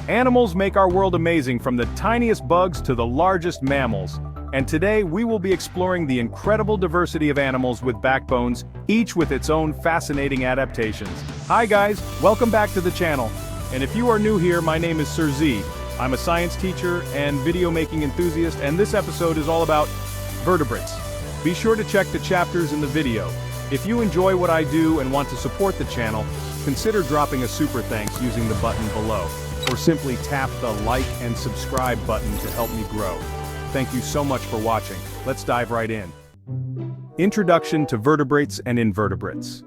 Animals make our world amazing, from the tiniest bugs to the largest mammals. And today we will be exploring the incredible diversity of animals with backbones, each with its own fascinating adaptations. Hi guys, welcome back to the channel. And if you are new here, my name is Sir Z. I'm a science teacher and video making enthusiast, and this episode is all about vertebrates. Be sure to check the chapters in the video. If you enjoy what I do and want to support the channel, consider dropping a super thanks using the button below, or simply tap the like and subscribe button to help me grow. Thank you so much for watching. Let's dive right in. Introduction to vertebrates and invertebrates.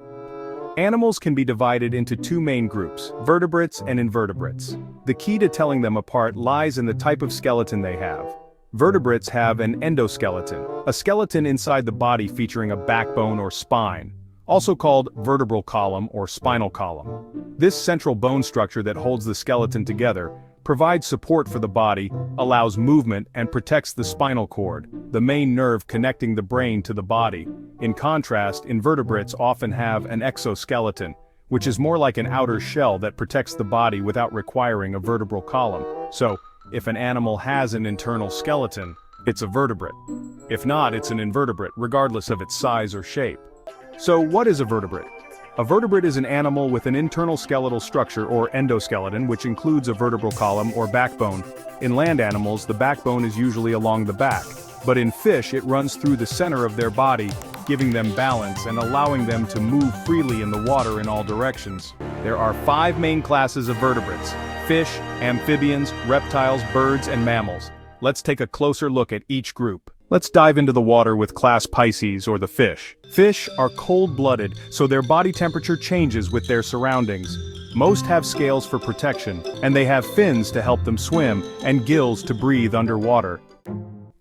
Animals can be divided into two main groups, vertebrates and invertebrates. The key to telling them apart lies in the type of skeleton they have. Vertebrates have an endoskeleton, a skeleton inside the body featuring a backbone or spine, also called vertebral column or spinal column. This central bone structure that holds the skeleton together provides support for the body, allows movement, and protects the spinal cord, the main nerve connecting the brain to the body. In contrast, invertebrates often have an exoskeleton, which is more like an outer shell that protects the body without requiring a vertebral column. So, if an animal has an internal skeleton, it's a vertebrate. If not, it's an invertebrate, regardless of its size or shape. So what is a vertebrate? A vertebrate is an animal with an internal skeletal structure or endoskeleton, which includes a vertebral column or backbone. In land animals, the backbone is usually along the back, but in fish it runs through the center of their body, giving them balance and allowing them to move freely in the water in all directions. There are 5 main classes of vertebrates: fish, amphibians, reptiles, birds, and mammals. Let's take a closer look at each group. Let's dive into the water with class Pisces, or the fish. Fish are cold-blooded, so their body temperature changes with their surroundings. Most have scales for protection, and they have fins to help them swim, and gills to breathe underwater.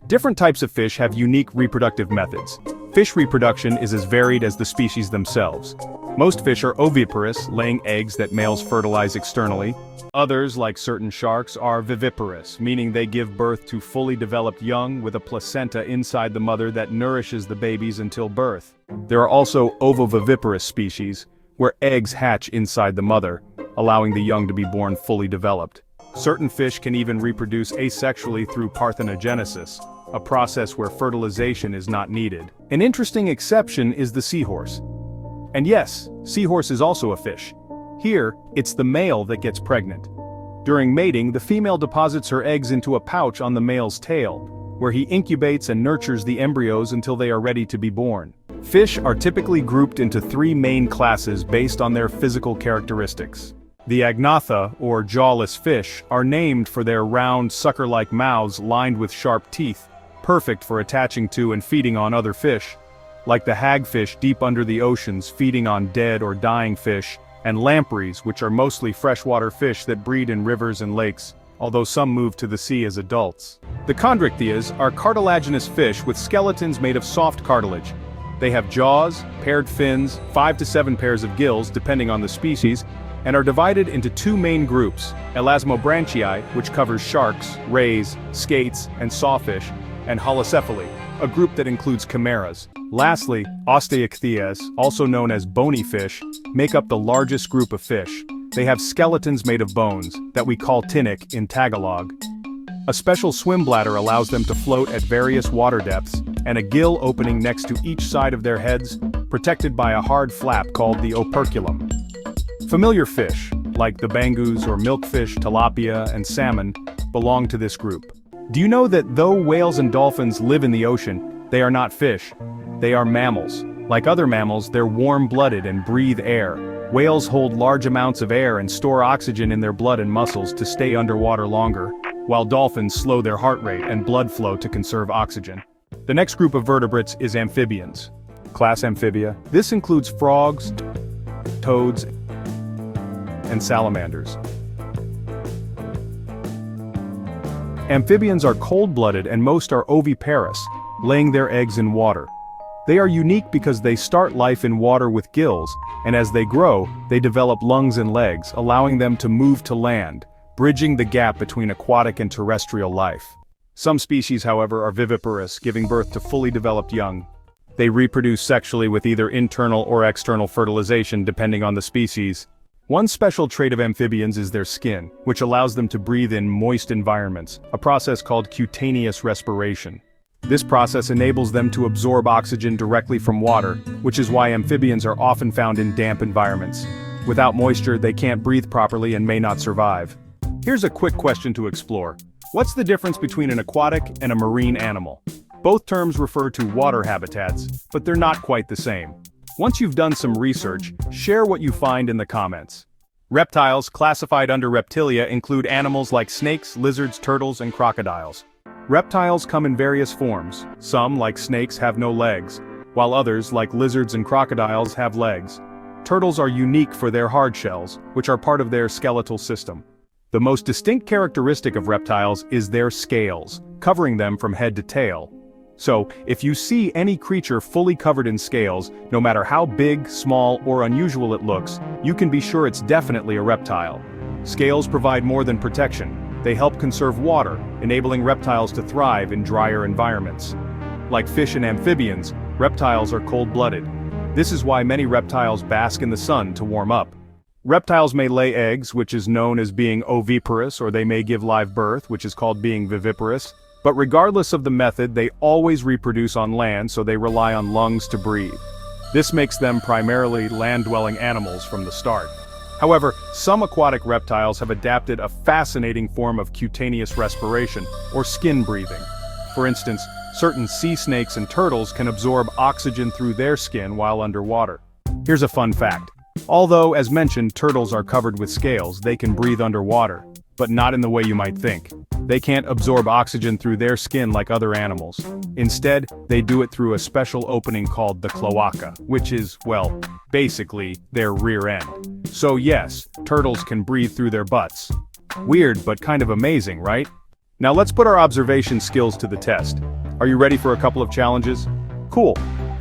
Different types of fish have unique reproductive methods. Fish reproduction is as varied as the species themselves. Most fish are oviparous, laying eggs that males fertilize externally. Others, like certain sharks, are viviparous, meaning they give birth to fully developed young with a placenta inside the mother that nourishes the babies until birth. There are also ovoviviparous species, where eggs hatch inside the mother, allowing the young to be born fully developed. Certain fish can even reproduce asexually through parthenogenesis, a process where fertilization is not needed. An interesting exception is the seahorse. And yes, seahorse is also a fish. Here, it's the male that gets pregnant. During mating, the female deposits her eggs into a pouch on the male's tail, where he incubates and nurtures the embryos until they are ready to be born. Fish are typically grouped into 3 main classes based on their physical characteristics. The AGNATHA, or jawless fish, are named for their round, sucker-like mouths lined with sharp teeth, perfect for attaching to and feeding on other fish, like the hagfish deep under the oceans feeding on dead or dying fish, and lampreys, which are mostly freshwater fish that breed in rivers and lakes, although some move to the sea as adults. The CHONDRICHTHYES are cartilaginous fish with skeletons made of soft cartilage. They have jaws, paired fins, 5 to 7 pairs of gills depending on the species, and are divided into 2 main groups: elasmobranchii, which covers sharks, rays, skates, and sawfish, and holocephaly, a group that includes chimeras. Lastly, OSTEICHTHYES, also known as bony fish, make up the largest group of fish. They have skeletons made of bones, that we call tinic in Tagalog. A special swim bladder allows them to float at various water depths, and a gill opening next to each side of their heads, protected by a hard flap called the operculum. Familiar fish, like the bangus or milkfish, tilapia, and salmon, belong to this group. Do you know that though whales and dolphins live in the ocean, they are not fish? They are mammals. Like other mammals, they're warm-blooded and breathe air. Whales hold large amounts of air and store oxygen in their blood and muscles to stay underwater longer, while dolphins slow their heart rate and blood flow to conserve oxygen. The next group of vertebrates is amphibians. Class Amphibia. This includes frogs, toads, and salamanders. Amphibians are cold-blooded and most are oviparous, laying their eggs in water. They are unique because they start life in water with gills, and as they grow, they develop lungs and legs, allowing them to move to land, bridging the gap between aquatic and terrestrial life. Some species, however, are viviparous, giving birth to fully developed young. They reproduce sexually with either internal or external fertilization depending on the species. One special trait of amphibians is their skin, which allows them to breathe in moist environments, a process called cutaneous respiration. This process enables them to absorb oxygen directly from water, which is why amphibians are often found in damp environments. Without moisture, they can't breathe properly and may not survive. Here's a quick question to explore. What's the difference between an aquatic and a marine animal? Both terms refer to water habitats, but they're not quite the same. Once you've done some research, share what you find in the comments. Reptiles, classified under Reptilia, include animals like snakes, lizards, turtles, and crocodiles. Reptiles come in various forms. Some, like snakes, have no legs, while others, like lizards and crocodiles, have legs. Turtles are unique for their hard shells, which are part of their skeletal system. The most distinct characteristic of reptiles is their scales, covering them from head to tail. So, if you see any creature fully covered in scales, no matter how big, small, or unusual it looks, you can be sure it's definitely a reptile. Scales provide more than protection. They help conserve water, enabling reptiles to thrive in drier environments. Like fish and amphibians, reptiles are cold-blooded. This is why many reptiles bask in the sun to warm up. Reptiles may lay eggs, which is known as being oviparous, or they may give live birth, which is called being viviparous. But regardless of the method, they always reproduce on land, so they rely on lungs to breathe. This makes them primarily land-dwelling animals from the start. However, some aquatic reptiles have adapted a fascinating form of cutaneous respiration, or skin breathing. For instance, certain sea snakes and turtles can absorb oxygen through their skin while underwater. Here's a fun fact. Although, as mentioned, turtles are covered with scales, they can breathe underwater, but not in the way you might think. They can't absorb oxygen through their skin like other animals. Instead, they do it through a special opening called the cloaca, which is, well, basically, their rear end. So yes, turtles can breathe through their butts. Weird, but kind of amazing, right? Now let's put our observation skills to the test. Are you ready for a couple of challenges? Cool.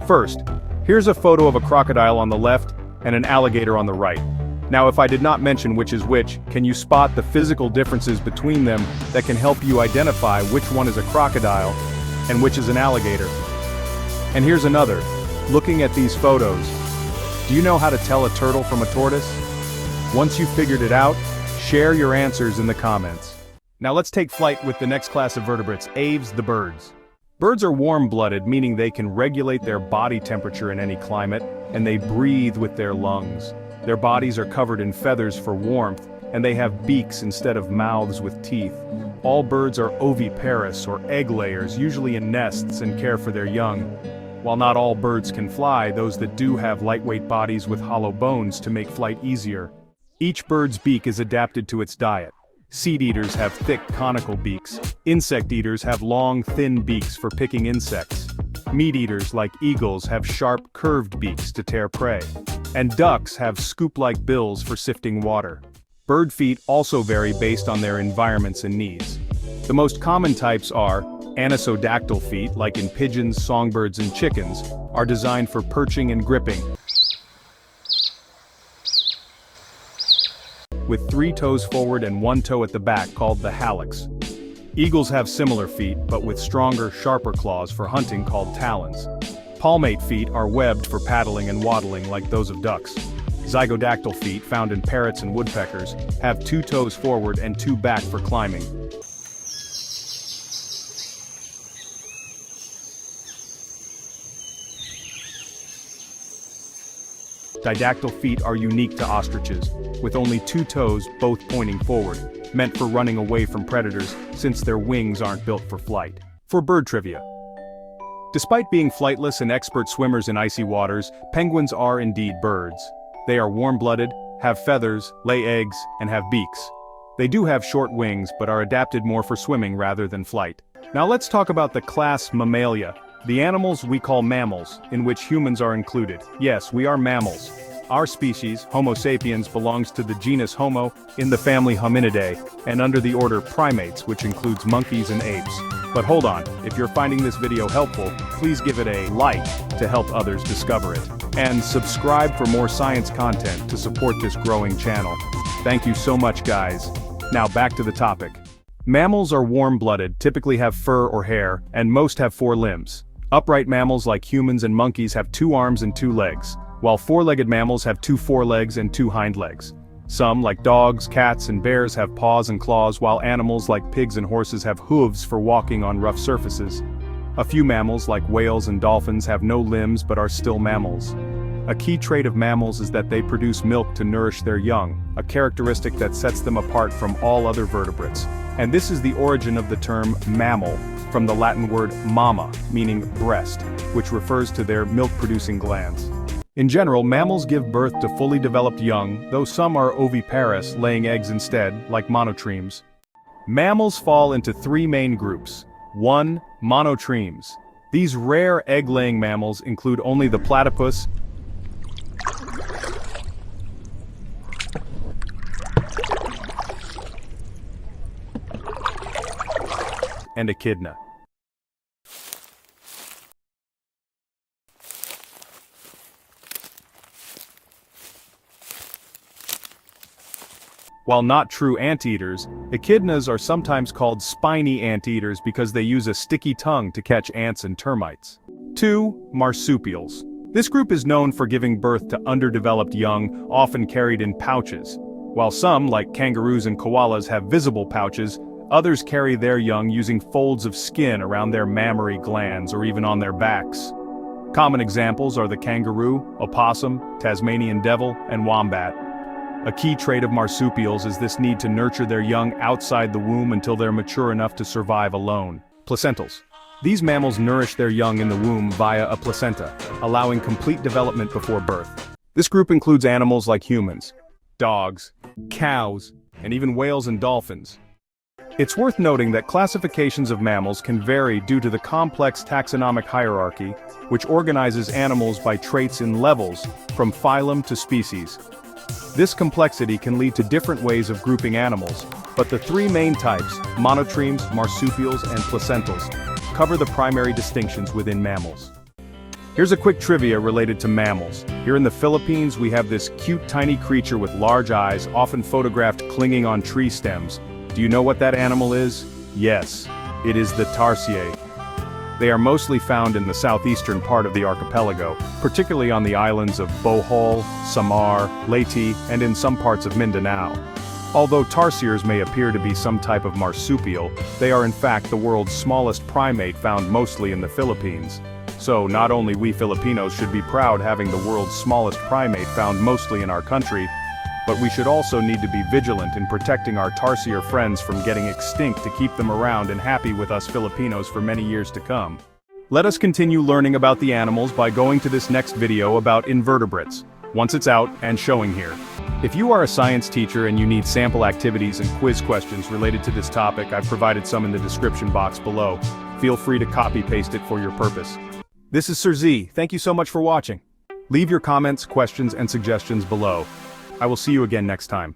First, here's a photo of a crocodile on the left and an alligator on the right. Now, if I did not mention which is which, can you spot the physical differences between them that can help you identify which one is a crocodile and which is an alligator? And here's another. Looking at these photos, do you know how to tell a turtle from a tortoise? Once you've figured it out, share your answers in the comments. Now let's take flight with the next class of vertebrates, Aves, the birds. Birds are warm-blooded, meaning they can regulate their body temperature in any climate, and they breathe with their lungs. Their bodies are covered in feathers for warmth, and they have beaks instead of mouths with teeth. All birds are oviparous, or egg layers, usually in nests, and care for their young. While not all birds can fly, those that do have lightweight bodies with hollow bones to make flight easier. Each bird's beak is adapted to its diet. Seed eaters have thick, conical beaks. Insect eaters have long, thin beaks for picking insects. Meat eaters, like eagles, have sharp, curved beaks to tear prey. And ducks have scoop-like bills for sifting water. Bird feet also vary based on their environments and needs. The most common types are anisodactyl feet, like in pigeons, songbirds, and chickens, are designed for perching and gripping, with 3 toes forward and 1 toe at the back, called the hallux. Eagles have similar feet, but with stronger, sharper claws for hunting, called talons. Palmate feet are webbed for paddling and waddling like those of ducks. Zygodactyl feet, found in parrots and woodpeckers, have 2 toes forward and 2 back for climbing. Didactyl feet are unique to ostriches, with only 2 toes, both pointing forward, meant for running away from predators since their wings aren't built for flight. For bird trivia. Despite being flightless and expert swimmers in icy waters, penguins are indeed birds. They are warm-blooded, have feathers, lay eggs, and have beaks. They do have short wings, but are adapted more for swimming rather than flight. Now let's talk about the class Mammalia, the animals we call mammals, in which humans are included. Yes, we are mammals. Our species, Homo sapiens, belongs to the genus Homo, in the family Hominidae, and under the order Primates, which includes monkeys and apes. But hold on, if you're finding this video helpful, please give it a like to help others discover it. And subscribe for more science content to support this growing channel. Thank you so much, guys. Now back to the topic. Mammals are warm-blooded, typically have fur or hair, and most have 4 limbs. Upright mammals like humans and monkeys have 2 arms and 2 legs, while 4-legged mammals have 2 forelegs and 2 hind legs. Some, like dogs, cats, and bears, have paws and claws, while animals like pigs and horses have hooves for walking on rough surfaces. A few mammals, like whales and dolphins, have no limbs but are still mammals. A key trait of mammals is that they produce milk to nourish their young, a characteristic that sets them apart from all other vertebrates. And this is the origin of the term mammal, from the Latin word mamma, meaning breast, which refers to their milk-producing glands. In general, mammals give birth to fully developed young, though some are oviparous, laying eggs instead, like monotremes. Mammals fall into three main groups. 1. Monotremes. These rare egg-laying mammals include only the platypus and echidna. While not true anteaters, echidnas are sometimes called spiny anteaters because they use a sticky tongue to catch ants and termites. 2. Marsupials. This group is known for giving birth to underdeveloped young, often carried in pouches. While some, like kangaroos and koalas, have visible pouches, others carry their young using folds of skin around their mammary glands or even on their backs. Common examples are the kangaroo, opossum, Tasmanian devil, and wombat. A key trait of marsupials is this need to nurture their young outside the womb until they're mature enough to survive alone. Placentals. These mammals nourish their young in the womb via a placenta, allowing complete development before birth. This group includes animals like humans, dogs, cows, and even whales and dolphins. It's worth noting that classifications of mammals can vary due to the complex taxonomic hierarchy, which organizes animals by traits in levels, from phylum to species. This complexity can lead to different ways of grouping animals, but the three main types, monotremes, marsupials, and placentals, cover the primary distinctions within mammals. Here's a quick trivia related to mammals. Here in the Philippines, we have this cute tiny creature with large eyes, often photographed clinging on tree stems. Do you know what that animal is? Yes, it is the tarsier. They are mostly found in the southeastern part of the archipelago, particularly on the islands of Bohol, Samar, Leyte, and in some parts of Mindanao. Although tarsiers may appear to be some type of marsupial, they are in fact the world's smallest primate found mostly in the Philippines. So not only we Filipinos should be proud having the world's smallest primate found mostly in our country, but we should also need to be vigilant in protecting our tarsier friends from getting extinct to keep them around and happy with us Filipinos for many years to come. Let us continue learning about the animals by going to this next video about invertebrates, once it's out and showing here. If you are a science teacher and you need sample activities and quiz questions related to this topic, I've provided some in the description box below. Feel free to copy-paste it for your purpose. This is Sir Z, thank you so much for watching. Leave your comments, questions, and suggestions below. I will see you again next time.